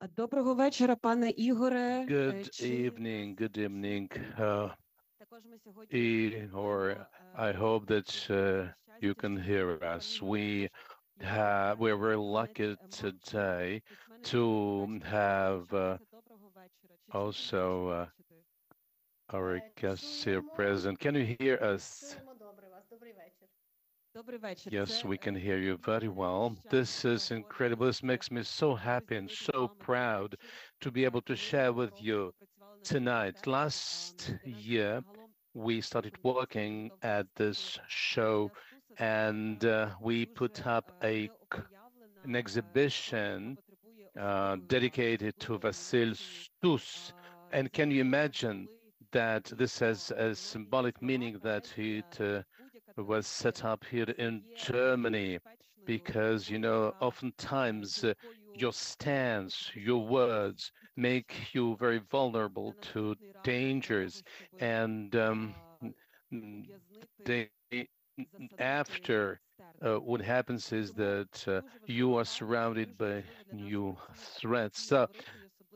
Доброго вечора, пане Ігоре. Good evening, Ihor. I hope that you can hear us. We're very lucky today to have also our guests here present. Can you hear us? Yes, we can hear you very well. This is incredible. This makes me so happy and so proud to be able to share with you tonight. Last year, we started working at this show and we put up an exhibition dedicated to Vasil Stus. And can you imagine that this has a symbolic meaning that it was set up here in Germany? Because, you know, oftentimes your stance, your words make you very vulnerable to dangers. And they, after what happens is that you are surrounded by new threats. So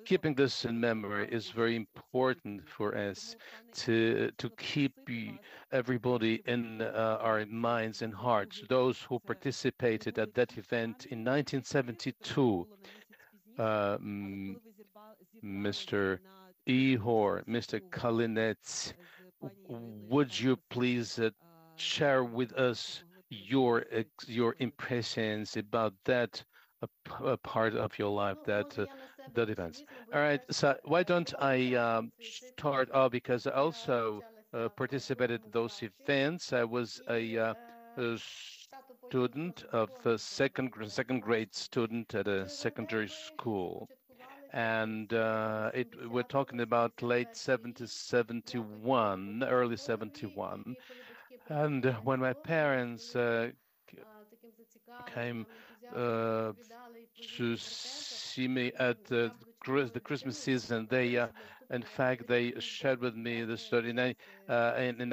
keeping this in memory is very important for us to keep everybody in our minds and hearts. Those who participated at that event in 1972, Mr. Ihor, Mr. Kalynets, would you please share with us your impressions about that part of your life, that events? All right, so why don't I start off, because I also participated in those events. I was a student of a second grade student at a secondary school, and we're talking about late 70s, 71, early 71. And when my parents came to see me at the Christmas season, in fact, they shared with me the story, and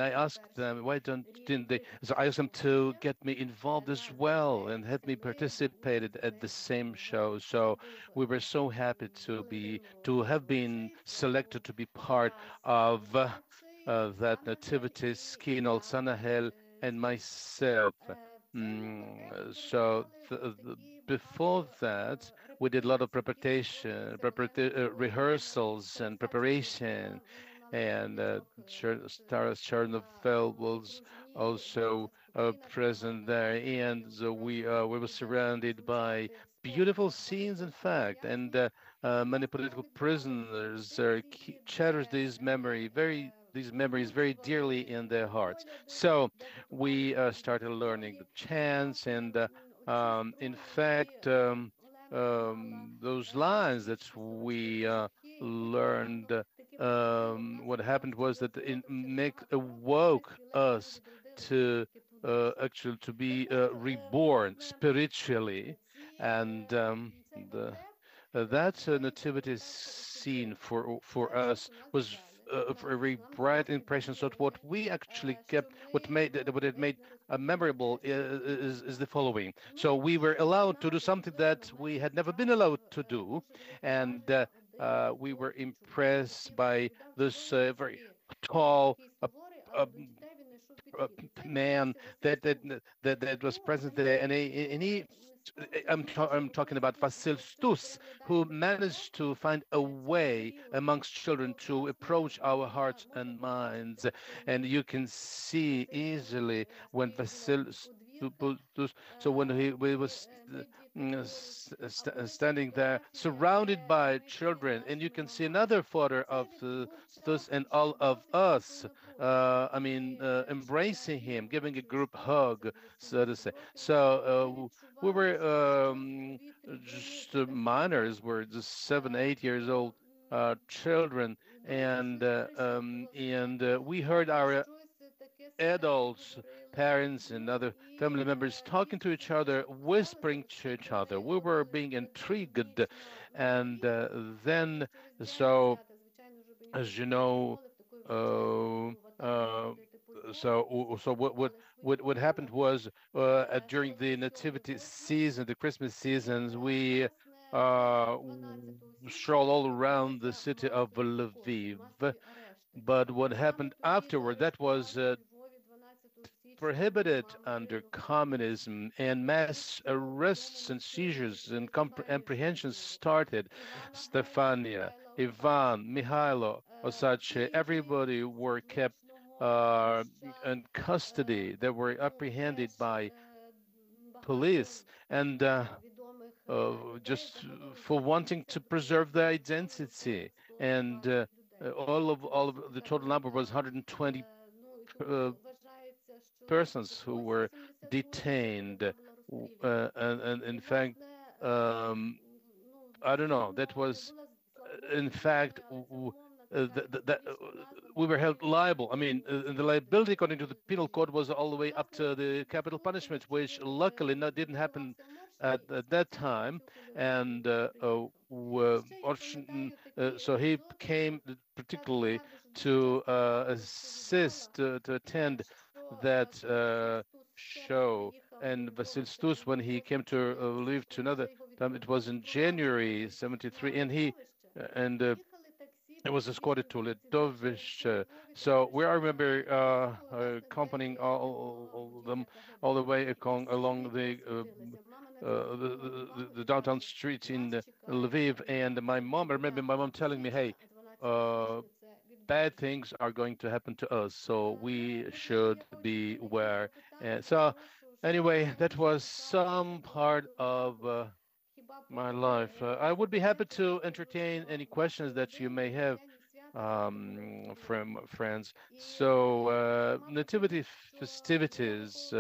I asked them why didn't they? So I asked them to get me involved as well and have me participated at the same show. So we were so happy to have been selected to be part of that nativity scheme, Sanahel and myself. So before that, we did a lot of rehearsals and preparation, and Taras Chernobyl was also present there, and so we were surrounded by beautiful scenes, in fact, and many political prisoners cherish these memories very dearly in their hearts. So we started learning the chants, and in fact, those lines that we learned, what happened was that it awoke us to actually to be reborn spiritually, and that nativity scene for us was a very bright impression. So what we actually kept, what it made memorable is the following. So we were allowed to do something that we had never been allowed to do, and we were impressed by this very tall uh, man that was present there, and I'm talking about Vasil Stus, who managed to find a way amongst children to approach our hearts and minds. And you can see easily when Vasil Stus, so when we was standing there surrounded by children, and you can see another photo of Stus and all of us, embracing him, giving a group hug, so to say. So we were just minors, we're just 7, 8 years old children, and we heard our adults, parents, and other family members talking to each other, whispering to each other. We were being intrigued, and then, so as you know, uh, uh, what happened was during the nativity season, the Christmas seasons, we uh, stroll all around the city of Lviv. But what happened afterward, that was prohibited under communism, and mass arrests and seizures and apprehensions started. Stefania, Ivan, Mihailo, Osache, everybody were kept in custody. They were apprehended by police, and just for wanting to preserve their identity. And all of the total number was 120 uh, persons who were detained. And in fact, um, I don't know, that was, in fact, we were held liable. I mean, the liability according to the penal code was all the way up to the capital punishment, which luckily didn't happen at that time. And so he came particularly to assist, to attend that show. And Vasil Stus, when he came to live to another time, it was in January 73, and and it was escorted to Litovish. So we I remember accompanying all of them all the way along the downtown streets in Lviv. And I remember my mom telling me, "Hey, bad things are going to happen to us, so we should be aware." And so, anyway, that was some part of my life. I would be happy to entertain any questions that you may have from friends. So, nativity festivities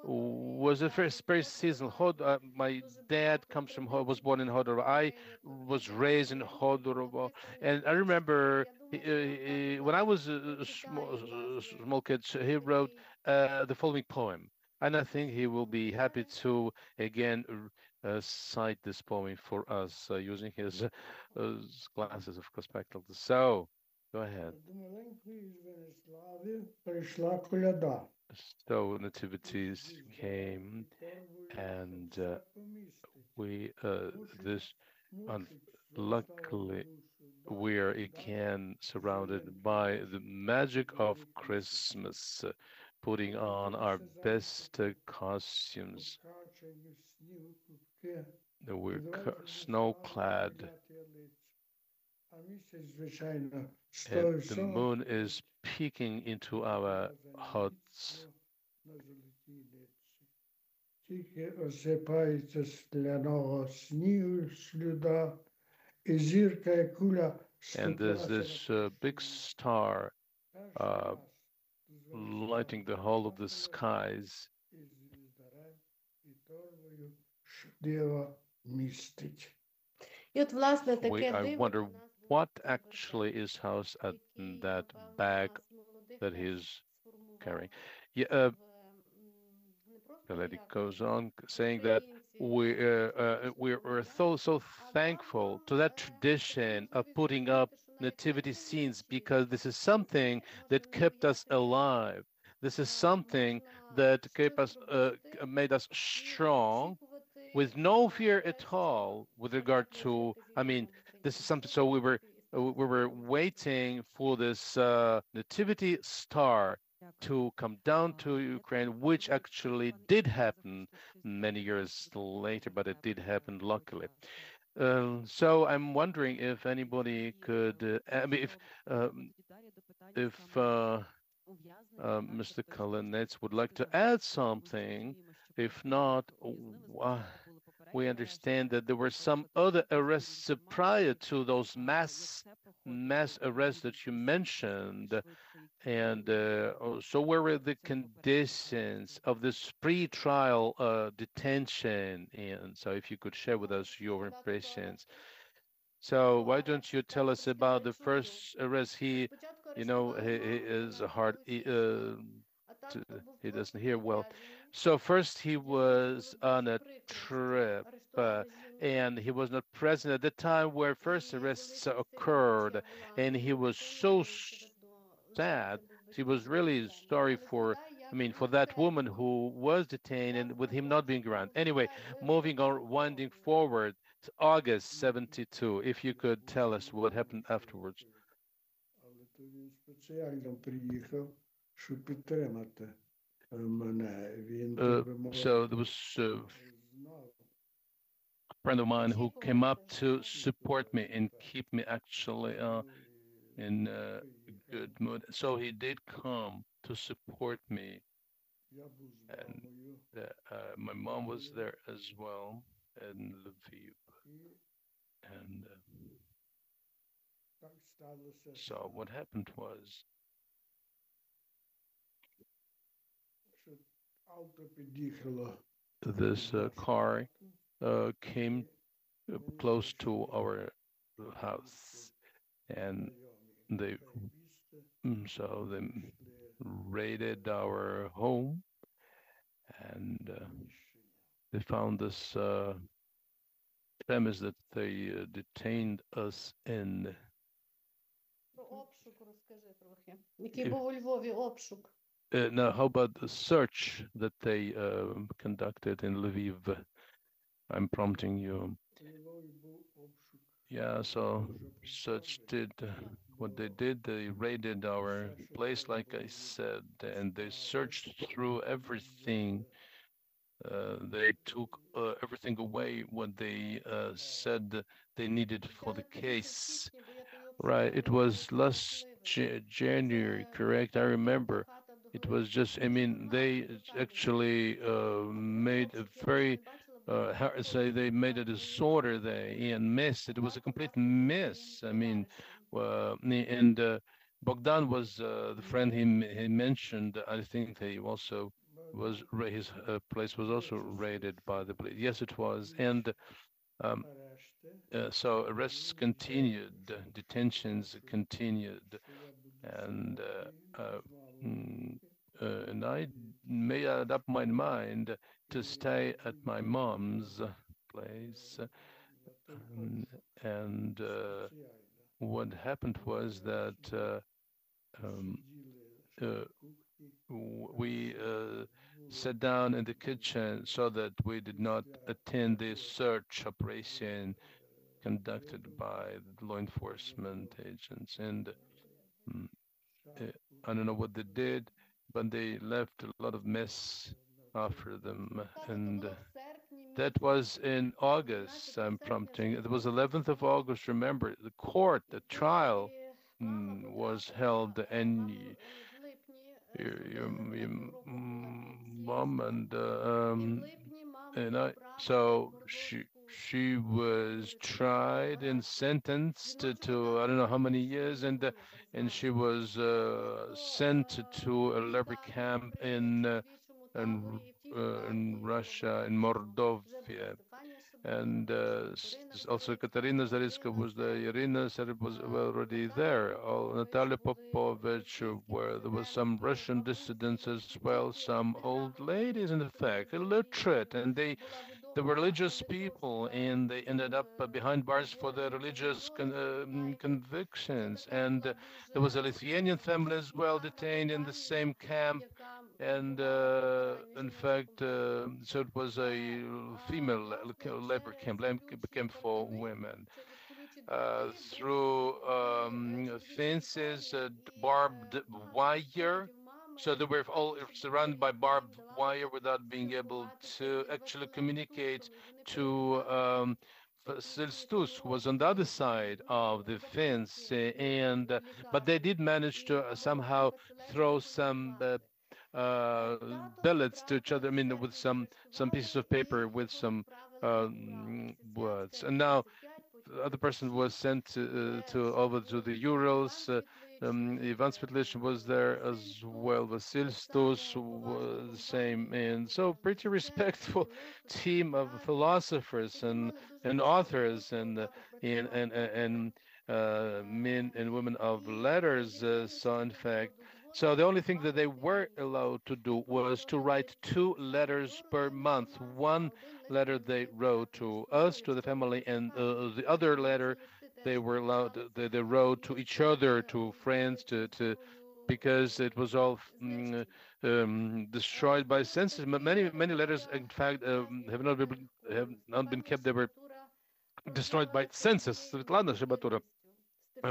was a very seasonal. My dad comes from was born in Hodor. I was raised in Hodor, and I remember when I was a small kid, he wrote the following poem, and I think he will be happy to again cite this poem for us using his glasses of spectacles. So, go ahead. So nativities came, and we this luckily we are again surrounded by the magic of Christmas, putting on our best costumes. We're snow-clad, and the moon is peeking into our huts. And there's this big star lighting the whole of the skies. I wonder what actually is housed in that bag that he's carrying. Yeah, Pilecki goes on saying that we're so thankful to that tradition of putting up nativity scenes, because this is something that kept us alive. This is something that kept us made us strong, with no fear at all with regard to. I mean, this is something. So we were waiting for this nativity star to come down to Ukraine, which actually did happen many years later, but it did happen luckily. So I'm wondering if anybody could, I mean, if Mr. Kalynets would like to add something. If not, we understand that there were some other arrests prior to those mass arrests that you mentioned. And so what were the conditions of this pre-trial detention? And so if you could share with us your impressions. So why don't you tell us about the first arrest? He is hard. He doesn't hear well. So first he was on a trip, and he was not present at the time where first arrests occurred, and he was so sad. He was really sorry for, I mean, for that woman who was detained and with him not being around. Anyway, moving on, winding forward. August 72. If you could tell us what happened afterwards. Але то він спеціально приїхав, щоб підтримати мене. Він, так би мовити, So there was a знав. friend of mine who came up to support me and keep me actually in a good mood. So he did come to support me, Я був з and мамою. my mom was there as well in Lviv. І And так сталося, so what happened was що авто під'їхало this car came close to our house, and they so they raided our home, and they found this premise that they detained us in. Про обшук розкажи трохи. Який був у Львові обшук? Now, how about the search that they conducted in Lviv? I'm prompting you. у Львові був обшук. Yeah, so such did what they did. They raided our place, like I said, and they searched through everything. They took everything away what they said they needed for the case. Right, it was last January, correct? I remember. It was just, I mean, they actually made a very, how to say, they made a disorder there and mess. It was a complete mess. I mean, and Bogdan was the friend he mentioned. I think they also was his place was also raided by the police. Yes, it was, and um, Арешти, so arrests continued, detentions continued, що я буду and з мамою. and I made up my mind to stay at my mom's place, and what happened was that um, we sat down in the kitchen so that we did not attend the search operation conducted by the law enforcement agents. And I don't know what they did, but they left a lot of mess after them. And that was in August, I'm prompting. It was 11th of August, remember, the court, the trial was held, and your mom and so she was tried and sentenced to I don't know how many years, and she was sent to a labor camp in Russia, in Mordovia. And also Katerina Zariska was there, Irina Sereb was already there, Natalia Popovich, where there was some Russian dissidents as well, some old ladies, in fact, illiterate, and they were religious people, and they ended up behind bars for their religious convictions. And there was a Lithuanian family as well detained in the same camp. And in fact, so it was a female labor camp for women. Through fences, barbed wire. So they were all surrounded by barbed wire without being able to actually communicate to Silstus, who was on the other side of the fence. But they did manage to somehow throw some billets to each other. I mean, with some pieces of paper with some words. And now the other person was sent to over to the Urals. Ivan Svitlich was there as well. Vasil Stos was the same, and so pretty respectful team of philosophers and authors and men and women of letters. So in fact. So the only thing that they were allowed to do was to write 2 letters per month. One letter they wrote to us, to the family, and the other letter they were allowed, they wrote to each other, to friends, to because it was all destroyed by censorship. Many letters, in fact, have not been kept. They were destroyed by census. Svetlana Shchebatura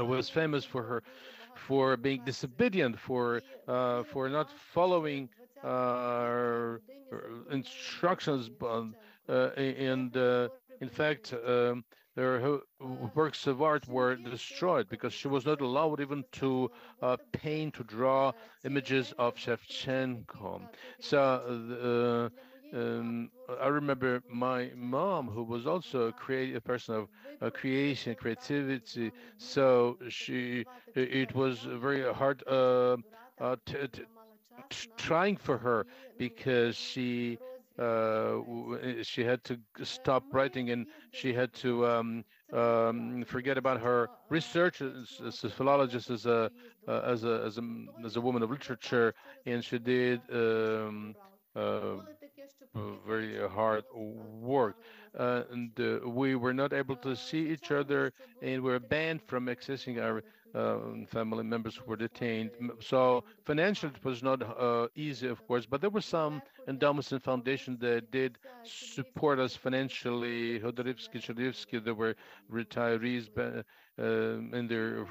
was famous for being disobedient, for not following instructions, and in fact, her works of art were destroyed because she was not allowed even to paint, to draw images of Shevchenko. So I remember my mom, who was also a person of creation, creativity. So it was very hard trying for her because she had to stop writing, and she had to forget about her research as a philologist, as a woman of literature, and she did uh, very hard work. And we were not able to see each other, and were banned from accessing our family members who were detained. So financially, it was not easy, of course, but there were some endowments and foundations that did support us financially. Hodorivsky, Chudivsky, there were retirees, and their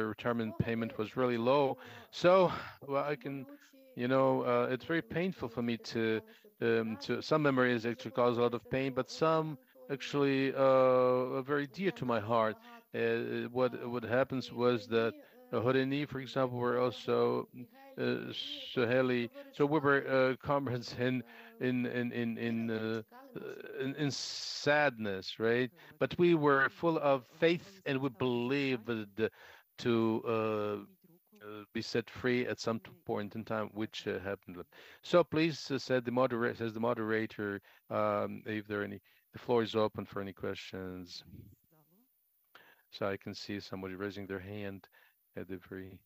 retirement payment was really low. So, well, it's very painful for me to some memories actually cause a lot of pain, but some actually are very dear to my heart. What happens was that Horeni, for example, were also Saheli. So we were comrades in sadness, right? But we were full of faith, and we believed to be set free at some point in time, which happened. So please, says the moderator, if there are any, the floor is open for any questions. So I can see somebody raising their hand at the very,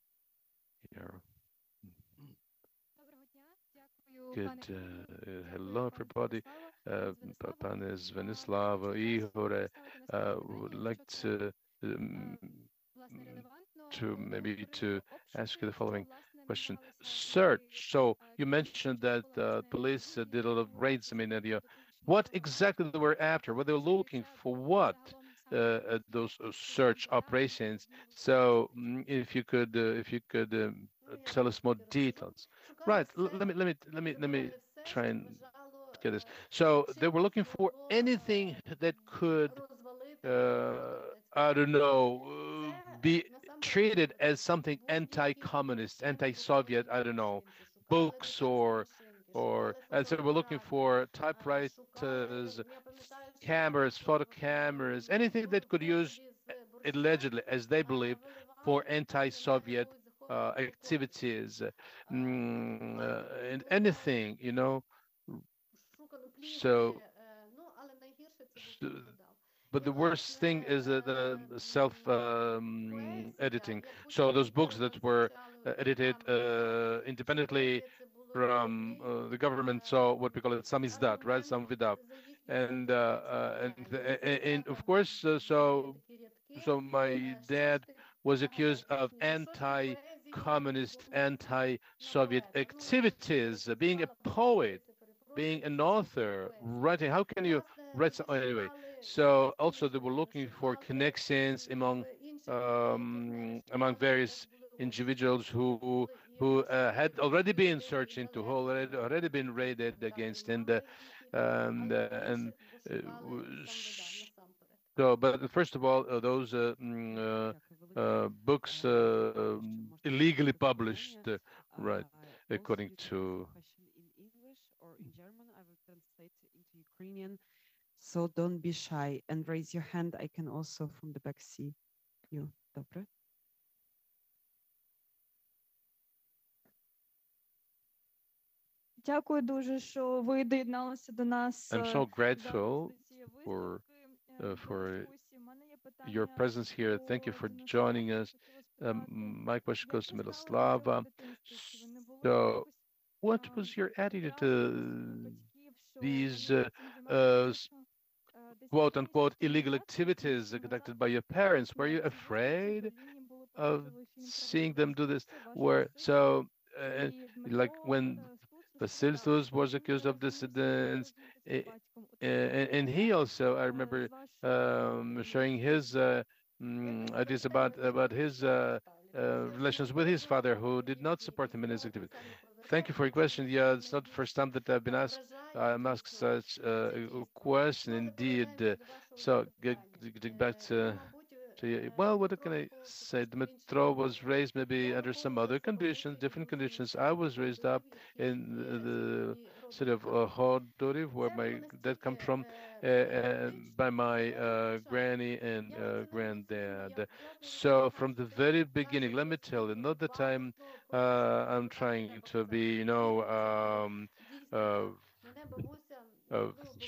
good. Hello, everybody. Pane Zvenislava, Ihor, would like to ask you the following question. Search. So you mentioned that police did a lot of raids. I mean, what exactly they were after? What they were looking for? What at those search operations? So if you could tell us more details. Right. Let me try and get this. So they were looking for anything that could, I don't know, be treated as something anti-communist, anti-Soviet. I don't know, books and so we're looking for typewriters, cameras, photo cameras, anything that could use allegedly, as they believed, for anti-Soviet activities, and anything, So, but the worst thing is the self-editing. So those books that were edited independently from the government, so what we call it samizdat, right? Samvidap, and of course, so my dad was accused of anti-communist, anti-Soviet activities, being a poet, being an author, writing. How can you write anyway? So also they were looking for connections among various individuals who had already been searched into, who already been raided against, and so, but first of all, those books illegally published, right, according to. Question in English or in German, I will translate into Ukrainian. So don't be shy and raise your hand. I can also from the back see you. Добре? Дякую дуже, що ви доєдналися до нас. I'm so grateful for your presence here. Thank you for joining us. My question goes to Miroslava. So, what was your attitude to these quote-unquote illegal activities conducted by your parents? Were you afraid of seeing them do this? Like when Vasilistus was accused of dissidence, and he also, I remember, sharing his ideas about his relations with his father, who did not support him in his activity. Thank you for your question. Yeah, it's not the first time that I've been asked. I'm asked such a question, indeed. So get back to you. Well, what can I say? Dmitro was raised maybe under some other conditions, different conditions. I was raised up in the city of Hodoriv, where my dad comes from, by my granny and granddad. So from the very beginning, let me tell you, not that I'm trying to be, uh, uh,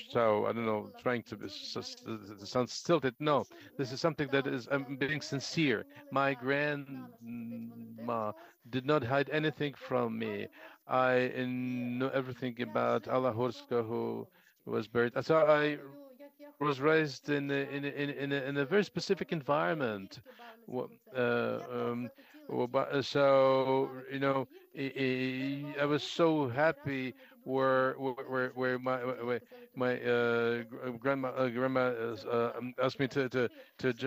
so I don't know, trying to sound stilted. No, this is something that is, I'm being sincere. My grandma did not hide anything from me. I know everything about Allah Horska, who was buried. So I was raised in a very specific environment. So I was so happy where my grandma asked me to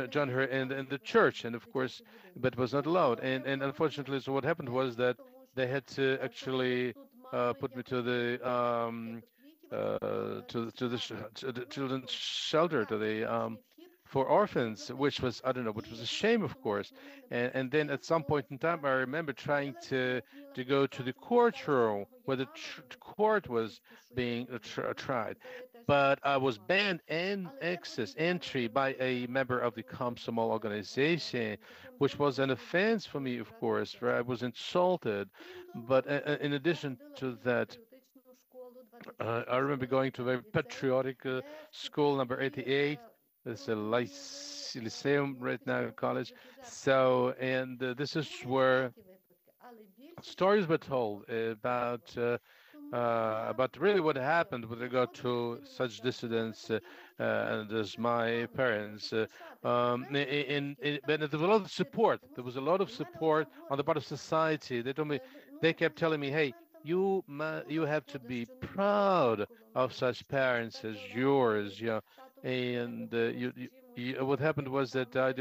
join her in the church, and of course, but was not allowed. And unfortunately, so what happened was that they had to actually put me to the children's shelter, to the for orphans, which was, I don't know, which was a shame, of course. And then at some point in time, I remember trying to go to the courtroom where the court was being tried, but I was banned and access entry by a member of the Komsomol organization, which was an offense for me, of course, where I was insulted. But in addition to that, I remember going to a very patriotic school, number 88. It's a lyceum right now, college. So, and this is where stories were told about really what happened with regard to such dissidents and as my parents. But there was a lot of support. There was a lot of support on the part of society. They kept telling me, "Hey, you have to be proud of such parents as yours." Yeah, and what happened was that I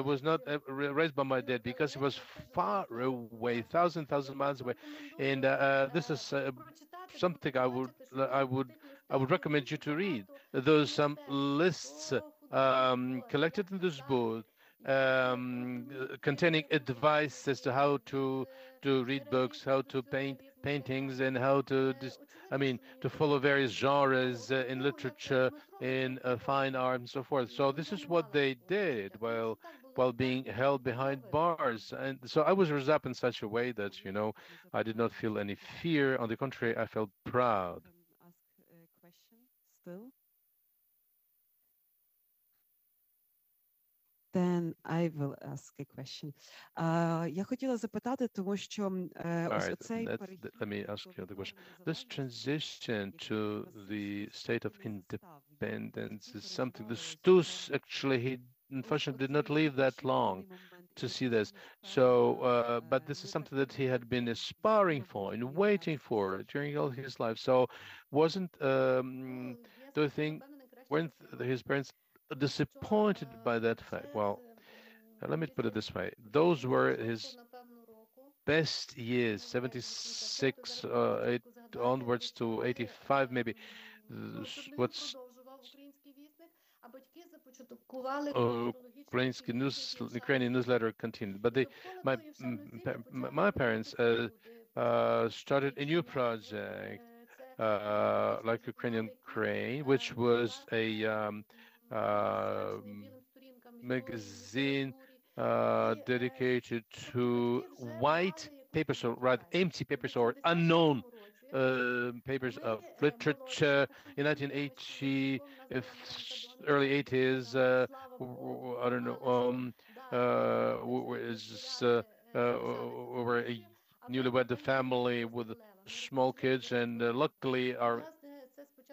was not raised by my dad because he was far away, thousand miles away, and this is something I would recommend you to read. There's some lists collected in this book containing advice as to how to read books, how to paint paintings, and how to to follow various genres in literature, in fine art, and so forth. So this is what they did while being held behind bars. And so I was raised up in such a way that, I did not feel any fear. On the contrary, I felt proud. Ask a question still. Then I will ask a question. Я хотіла запитати, тому що All ось right, оцей let me ask you the question. This transition to the state of independence is something the Stus actually, he unfortunately did not live that long to see this. So, but this is something that he had been aspiring for and waiting for during all his life. So, do you think, weren't his parents disappointed by that fact? Well, let me put it this way. Those were his best years, 76 onwards to 85 maybe. What's Ukrainian newsletter continued, but my parents started a new project like Ukrainian Crane, which was a magazine dedicated to white papers, or rather empty papers, or unknown papers of literature in 1980, early 80s. I don't know. We were a newlywed family with small kids, and luckily our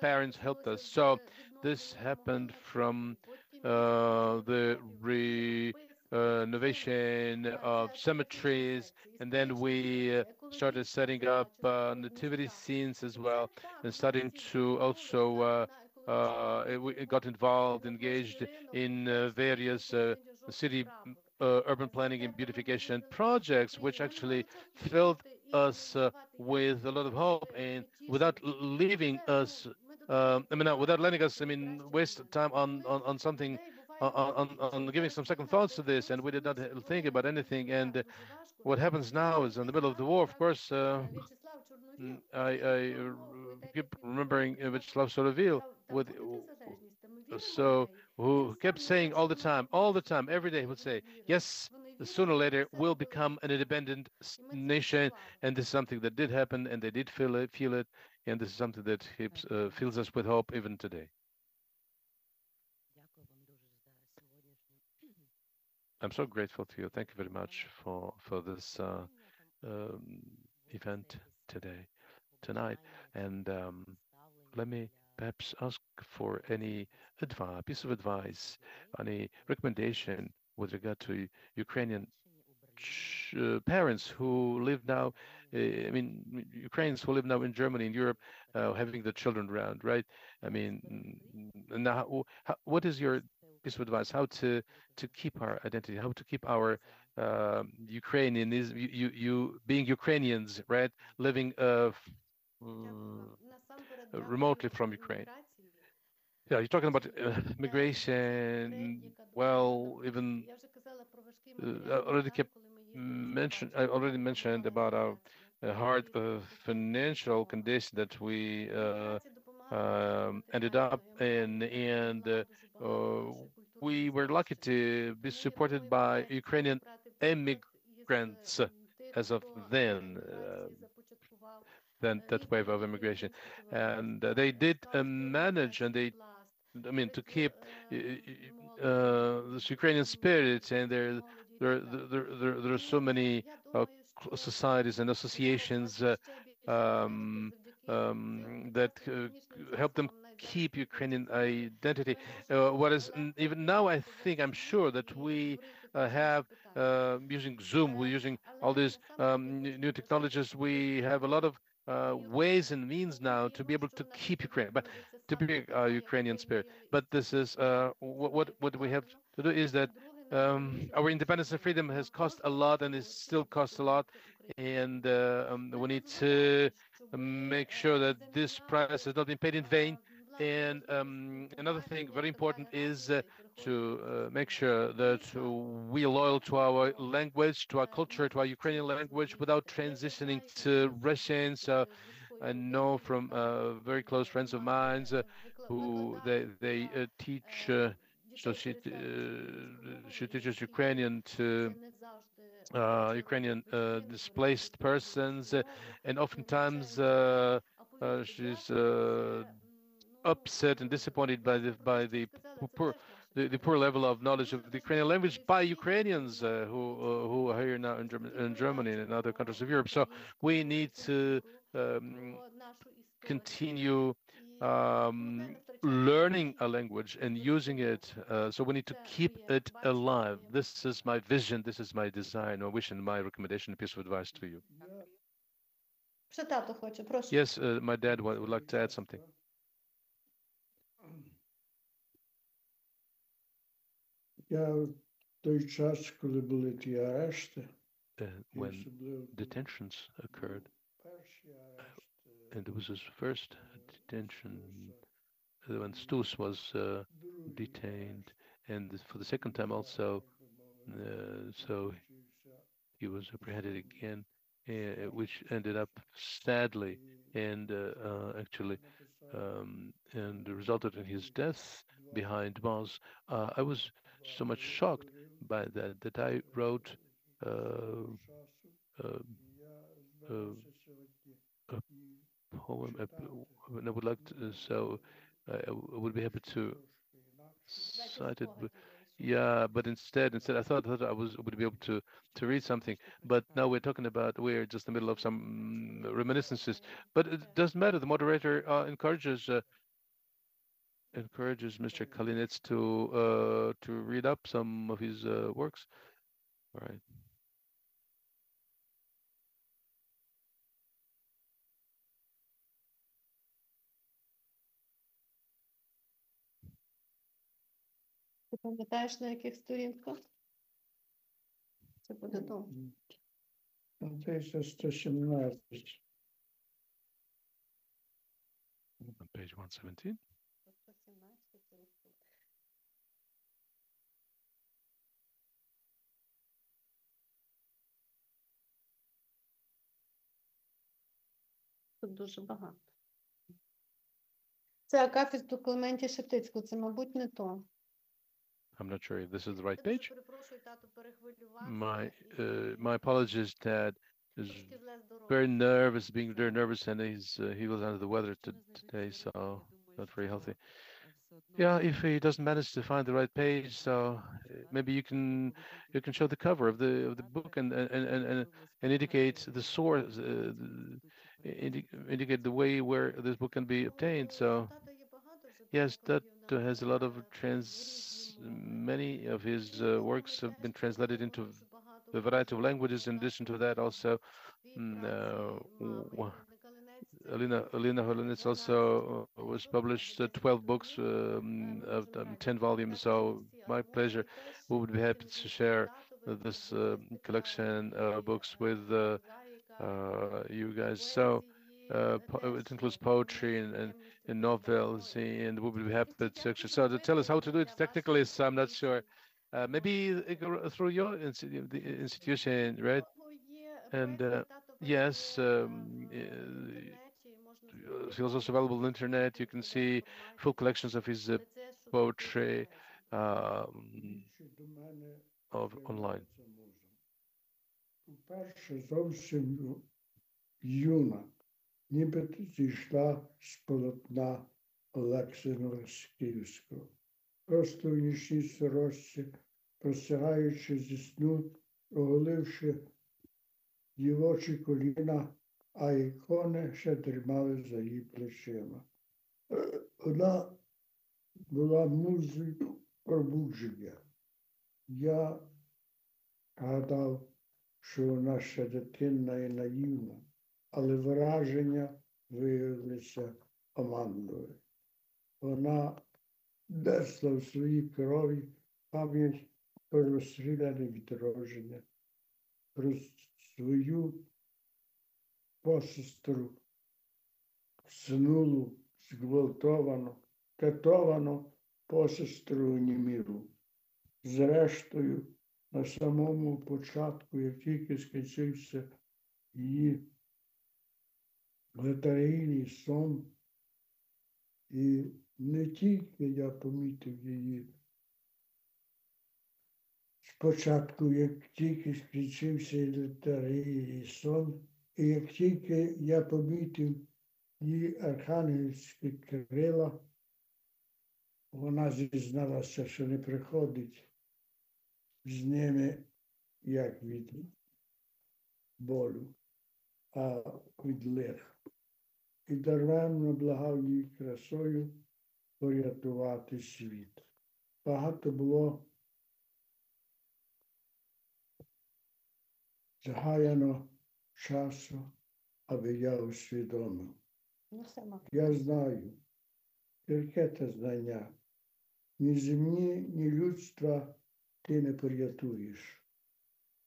parents helped us. So this happened from the renovation of cemeteries, and then we started setting up nativity scenes as well, and starting to also it got involved, engaged in various city urban planning and beautification projects, which actually filled us with a lot of hope, and without leaving us, without letting us, waste time on something, on giving some second thoughts to this, and we did not think about anything. And what happens now is in the middle of the war, of course, I keep remembering Vyacheslav Soloviev with so who kept saying all the time, every day, he would say, "Yes, sooner or later we'll become an independent nation," and this is something that did happen, and they did feel it, and this is something that keeps, fills us with hope even today. I'm so grateful to you. Thank you very much for this um, event tonight, and let me perhaps ask for any piece of advice, any recommendation with regard to Ukrainian parents who live now, Ukrainians who live now in Germany, in Europe, having the children around, right? Now, what is your piece of advice? How to keep our identity, how to keep our Ukrainian is you being Ukrainians, right? Living remotely from Ukraine. Yeah, you're talking about migration. Well, even I already mentioned about our hard financial condition that we ended up in, and we were lucky to be supported by Ukrainian immigrants as of then. That wave of immigration, and they did manage, and to keep this Ukrainian spirit, and there are so many societies and associations that help them keep Ukrainian identity. Whereas even now, I'm sure that we have, using Zoom, we're using all these new technologies. We have a lot of ways and means now to be able to keep Ukraine, but to be a Ukrainian spirit. But this is what we have to do is that our independence and freedom has cost a lot, and it still costs a lot, and we need to make sure that this price has not been paid in vain. And another thing very important is to make sure that we are loyal to our language, to our culture, to our Ukrainian language, without transitioning to Russian. So I know from very close friends of mine who they teach. So she teaches Ukrainian to Ukrainian displaced persons, and oftentimes she's upset and disappointed by the poor the poor level of knowledge of the Ukrainian language by Ukrainians who are here now in Germany and in other countries of Europe. So we need to continue learning a language and using it. So we need to keep it alive. This is my vision. This is my design, my wish, and my recommendation, a piece of advice to you. Yes, my dad would like to add something. When detentions occurred, and it was his first detention when Stus was detained, and for the second time also, so he was apprehended again, which ended up sadly and actually and resulted in his death behind bars. I was so much shocked by that I wrote a poem, and I would like to, so I would be happy to cite it. But yeah, but instead I thought I would be able to read something. But now we're talking about, we're just in the middle of some reminiscences. But it doesn't matter. The moderator encourages Mr. Kalynets to read up some of his works. All right. Пам'ятаєш, на яких сторінках? Це буде довго. 1117. On page 117. 117 це ось тут. Тут дуже багато. Це акафіст у Клементі Шептицького. Це, мабуть, не то. I'm not sure if this is the right Я дуже page. перепрошую, тату, перехвилювався. My apologies, Dad is Трошки зле здоров'я. very nervous, being very nervous, and he was under the weather today, so not very healthy. Yeah, if he doesn't manage to find the right page, so maybe you can show the cover of the book and indicate the source, indicate the way where this book can be obtained. So Тата є багато вже yes, that перекладів на has a lot of різні мови. many of his works have been Теж translated into дуже багато a variety of книжок. languages. In addition to that, also Дві праці мами Ірини Калинець, це Alina Kalynets also was published 12 books of 10 volumes. So my pleasure. We would be happy to share this collection of books with you guys. So it includes poetry and novels, and we would be happy to actually. So to tell us how to do it technically, so I'm not sure. Maybe through your the institution, right? And yes, he's also available on the internet. You can see full collections of his poetry Чи до мене online. звернутися можна? По-перше, зовсім юна, ніби зійшла з полотна Олексина-Скільського. Просто в нічній сорочці, простягаючи зі сну, оголивши дівочі коліна, а ікони ще тримали за її плечима. Вона була музою пробудження. Я гадав, що вона ще дитинна і наївна, але враження виявилися оманливі. Вона несла в своїй крові пам'ять про розстріляне відродження, про свою посестру, синулу, зґвалтовану, катовану посестру Німіру. Зрештою, на самому початку, як тільки скінчився її летаргійний сон, і не тільки я помітив її спочатку, як тільки скінчився летаргійний сон, і як тільки я помітив її архангельські крила, вона зізналася, що не приходить з ними як від болю, а від лиха. І даремно благав її красою порятувати світ. Багато було згаяно часу, аби я усвідомив. Я знаю, яке те знання. Ні землі, ні людства ти не порятуєш.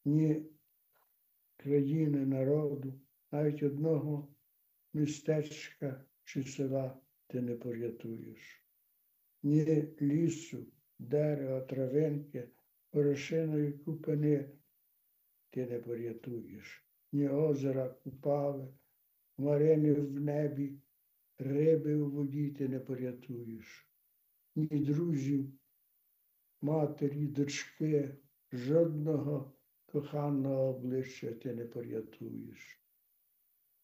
Ні країни, народу, навіть одного містечка чи села ти не порятуєш. Ні лісу, дерева, травинки, порошиної купини ти не порятуєш. Ні озера, купави, марини в небі, риби у воді ти не порятуєш. Ні друзів, матері, дочки, жодного коханого обличчя ти не порятуєш.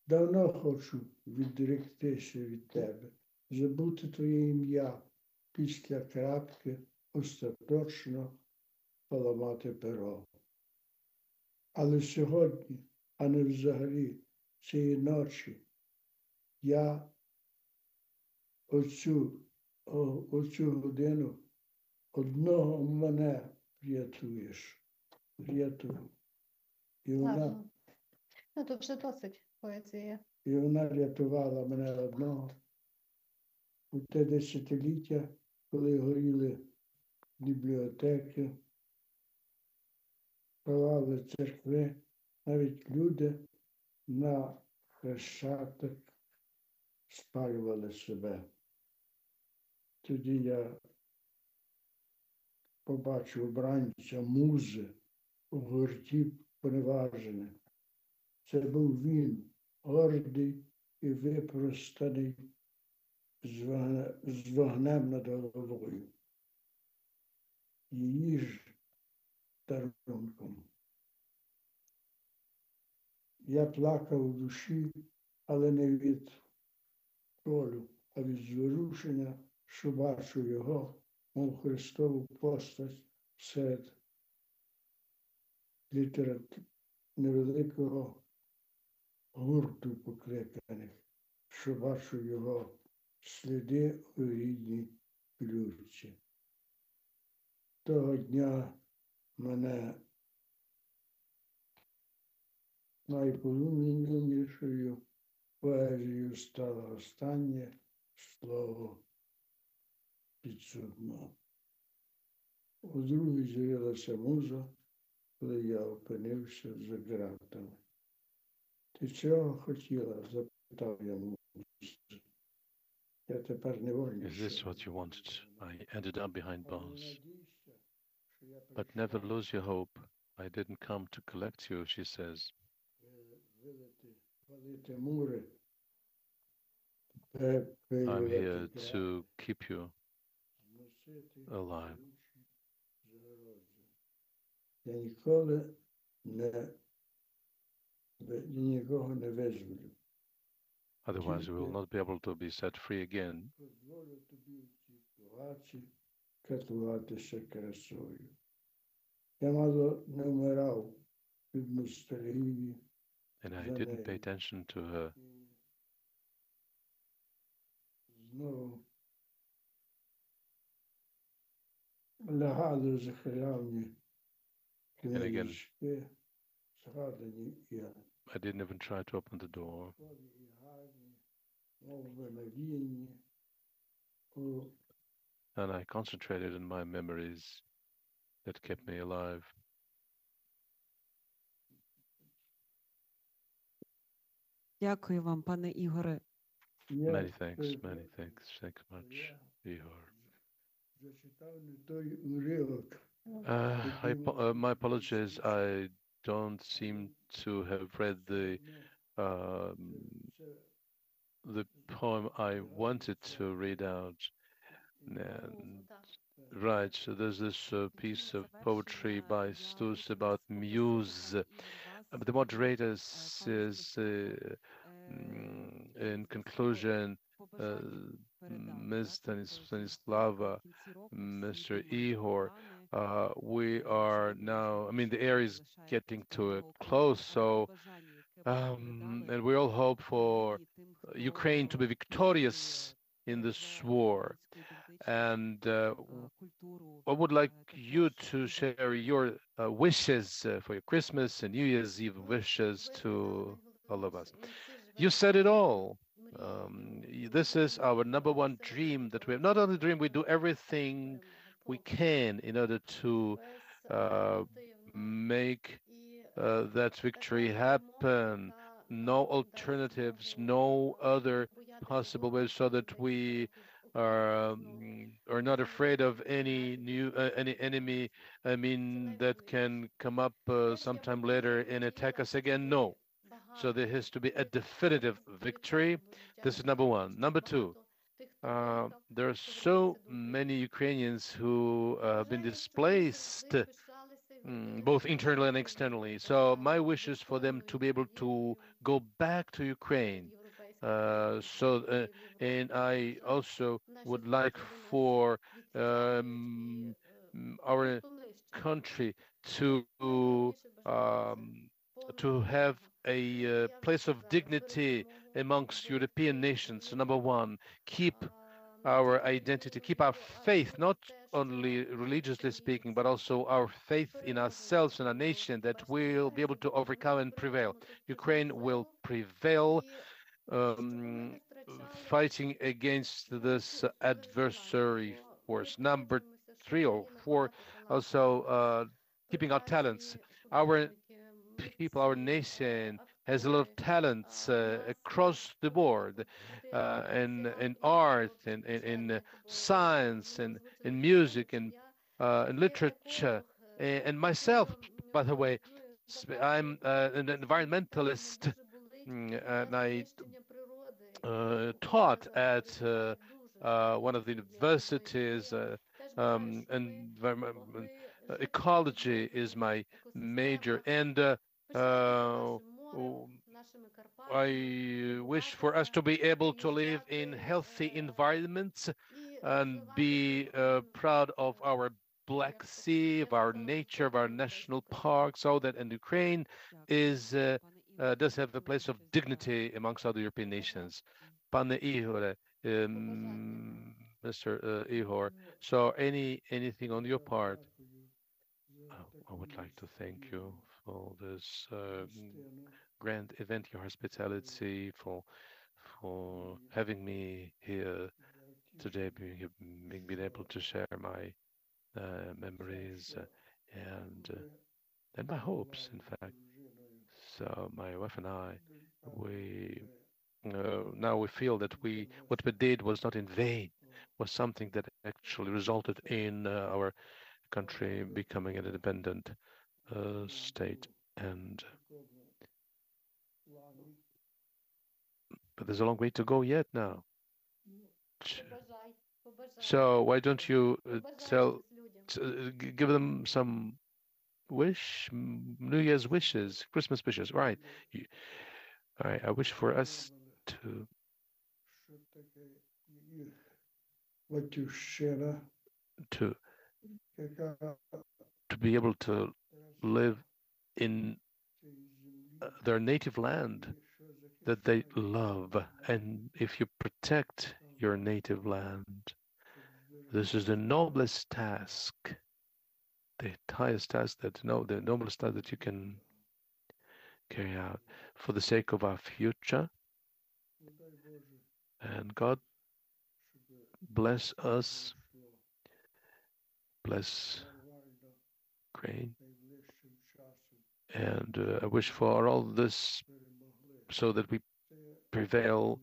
Давно хочу відректися від тебе, забути твоє ім'я, після крапки остаточно поламати перо. Але сьогодні, а не взагалі, цієї ночі, я оцю годину одного мене врятуєш. Врятую. І вона, ну, то вже досить поезії. і вона рятувала мене одного у те десятиліття, коли горіли бібліотеки, палали церкви, навіть люди на Хрещатик спалювали себе. Тоді я побачив бранця музи у гурті поневажене. Це був він, гордий і випростаний з вогнем над головою. Її ж дарунком. Я плакав у душі, але не від болю, а від зворушення, що бачу його, мов Христову постать серед невеликого гурту покликаних, що бачу його сліди у рідній пілюрці. Того дня мене найполум'янішою поезією стало останнє слово підсудного. У другій з'явилася муза, коли я опинився за ґратами. Ти чого хотіла? Запитав я музу. Я тепер невольний. Is this what you wanted? I ended up behind bars. But never lose your hope. I didn't come to collect you, she says. I'm here to keep you alive. Я ніколи нікого не визволю. Otherwise, we will not be able to be set free again. Дозволю тобі в цій палаці катуватися красою. Я мало не вмирав від ностальгії. And I didn't pay attention to her. Знову лягали захилявні книжки, згадані я. I didn't even try to open the door. And I concentrated on my memories that kept me alive. Дякую вам, пане Ігоре. Many thanks, many thanks. Thanks much, Ihor. My apologies, I don't seem to have read the poem I wanted to read out. And, right, so there's this piece of poetry by Stus about muse. The moderator says in conclusion, Ms. Stanislava, Mr. Ihor, we are now, I mean, the air is getting to a close, so, and we all hope for Ukraine to be victorious in this war. And I would like you to share your wishes for your Christmas and New Year's Eve wishes to all of us. You said it all. This is our number one dream that we have. Not only dream, we do everything we can in order to make that victory happen. No alternatives, no other possible ways, so that we are not afraid of any enemy. I mean, that can come up sometime later and attack us again. No. So there has to be a definitive victory. This is number one. Number two, there are so many Ukrainians who have been displaced, both internally and externally. So my wish is for them to be able to go back to Ukraine. And I also would like for our country to have a place of dignity amongst European nations. So number one, keep our identity, keep our faith, not only religiously speaking, but also our faith in ourselves and our nation, that we'll be able to overcome and prevail. Ukraine will prevail, fighting against this adversary force. Number three or four, also keeping our talents. Our people, our nation has a lot of talents across the board, in art, in science, and in music, and in literature. And myself, by the way, I'm an environmentalist, and I taught at one of the universities, environment, ecology is my major, and uh, I wish for us to be able to live in healthy environments and be proud of our Black Sea, of our nature, of our national parks, so that in Ukraine is does have a place of dignity amongst other European nations. Pane Ihore, Mr. Ihor, so anything on your part? I would like to thank you for this grand event, your hospitality, for having me here today, being able to share my memories and my hopes, in fact. So my wife and I, we now we feel that what we did was not in vain, was something that actually resulted in our country becoming an independent state. And but there's a long way to go yet now. So why don't you give them some New Year's wishes, Christmas wishes, right? I wish for us to be able to live in their native land that they love. And if you protect your native land, this is the noblest task, the highest task the noblest task that you can carry out for the sake of our future. And God bless us, bless Ukraine, and I wish for all this so that we prevail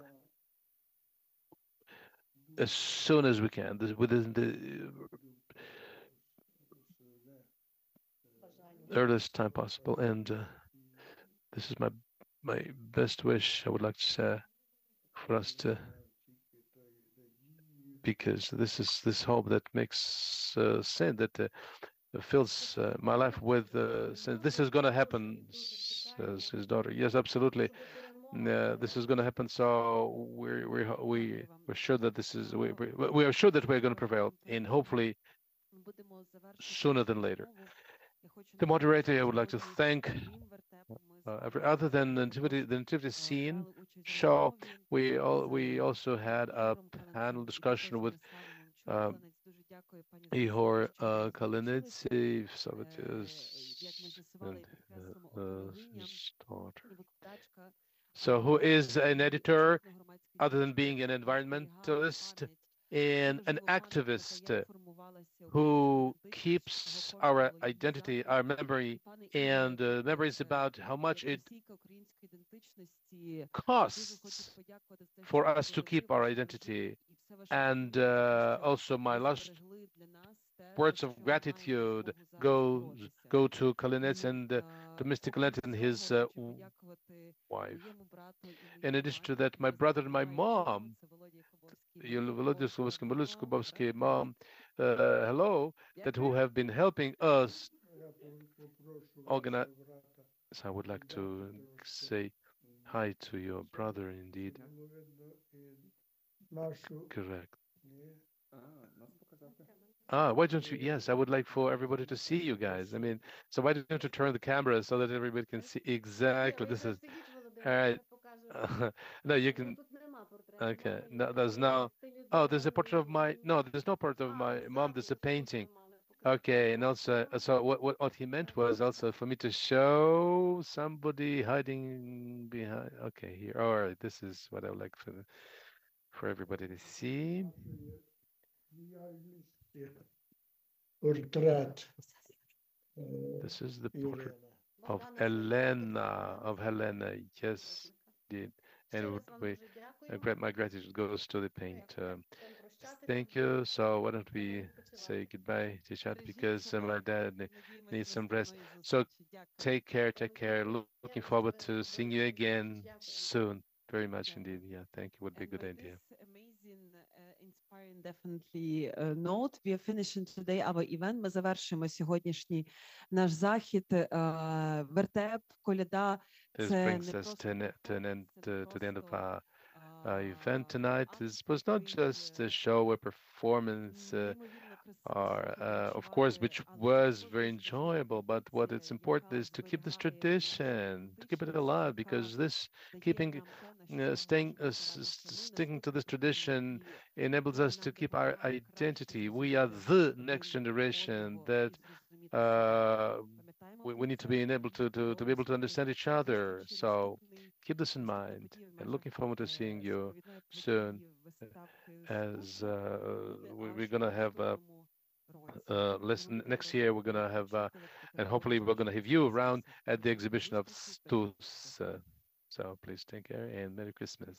as soon as we can, within the earliest time possible. And this is my best wish, I would like to say, for us to, because this is this hope that makes sense, that fills my life with sense. This is going to happen, says his daughter. Yes, absolutely. This is going to happen. So we're sure that we are sure that we're going to prevail, and hopefully sooner than later. The moderator, I would like to thank. Other than the nativity scene show, we also had a panel discussion with Ihor Kalynets, and his daughter. So, who is an editor, other than being an environmentalist and an activist who keeps our identity, our memory, and memories about how much it costs for us to keep our identity. And also my last words of gratitude go to Kalynets and domestic Kalynets and his wife. In addition to that, my brother and my mom, mom, hello, that who have been helping us organize. So I would like to say hi to your brother, indeed. Correct. Why don't you? Yes, I would like for everybody to see you guys. I mean, so why don't you turn the camera so that everybody can see exactly? This is all right. No, you can. Okay. No, there's no. Oh, there's a portrait of my. No, there's no portrait of my mom. There's a painting. Okay, and also, so what he meant was also for me to show somebody hiding behind. Okay, here. All right, this is what I would like for everybody to see. портрет This is the portrait Єлени. of Helena. Yes, indeed. And my gratitude goes to the painter. Thank you. So why don't we say goodbye to each other because my dad needs some rest. So take care, take care. Looking forward to seeing you again soon. Very much indeed. Yeah, thank you. Would be a good idea. Amazing, inspiring, definitely note. We are finishing today our event. Ми завершуємо сьогоднішній наш захід. Вертеп, коляда. This brings us to the end of our event tonight. This was not just a show, a performance, of course, which was very enjoyable, but what it's important is to keep this tradition, to keep it alive, because this sticking to this tradition enables us to keep our identity. We are the next generation that we need to be able to be able to understand each other. So keep this in mind, and looking forward to seeing you soon. As we're gonna have next year, we're gonna have and hopefully we're gonna have you around at the exhibition of Stus. So please take care and Merry Christmas.